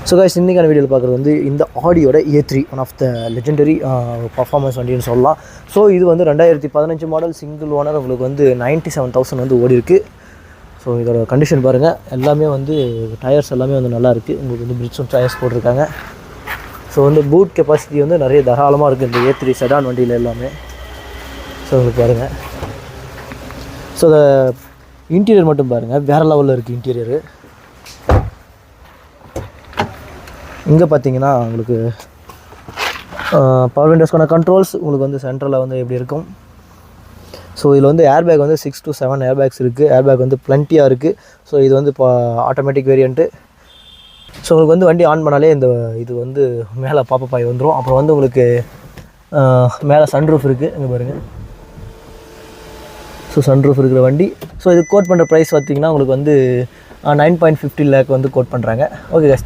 So guys இன்றைக்கான வீடியோவில் பார்க்குறது வந்து இந்த ஆடியோட A3 one of the legendary performance வண்டின்னு சொல்லலாம். ஸோ இது வந்து 2015 மாடல் சிங்கிள் ஓனர், உங்களுக்கு வந்து 97,000 வந்து ஓடி இருக்குது. ஸோ இதோட கண்டிஷன் பாருங்கள், எல்லாமே வந்து டயர்ஸ் எல்லாமே வந்து நல்லாயிருக்கு. உங்களுக்கு வந்து பிரிட்ஸும் டயர்ஸ் போட்டிருக்காங்க. ஸோ வந்து பூட் கெப்பாசிட்டி வந்து நிறைய தாராளமாக இருக்குது இந்த A3 செடான் வண்டியில் எல்லாமே. ஸோ உங்களுக்கு பாருங்கள், ஸோ இந்த இன்டீரியர் மட்டும் பாருங்கள், வேறு லெவலில் இருக்குது இன்டீரியரு. இங்கே பார்த்தீங்கன்னா உங்களுக்கு பவர் விண்டோஸ்க்கான கண்ட்ரோல்ஸ் உங்களுக்கு வந்து சென்ட்ரலில் வந்து எப்படி இருக்கும். ஸோ இதில் வந்து ஏர் பேக் வந்து 6 to 7 ஏர் பேக்ஸ் இருக்குது. ஏர் பேக் வந்து பிளண்டியாக இருக்குது. ஸோ இது வந்து இப்போ ஆட்டோமேட்டிக் வேரியண்ட்டு. ஸோ உங்களுக்கு வந்து வண்டி ஆன் பண்ணாலே இந்த இது வந்து மேலே பாப்பப் ஆகி வந்துடும். அப்புறம் வந்து உங்களுக்கு மேலே சன்ரூஃப் இருக்குது, இங்கே பாருங்கள். ஸோ சன்ரூஃப் இருக்கிற வண்டி. ஸோ இது கோட் பண்ணுற ப்ரைஸ் பார்த்திங்கன்னா உங்களுக்கு வந்து 9.50 lakh வந்து கோட் பண்ணுறாங்க. ஓகே.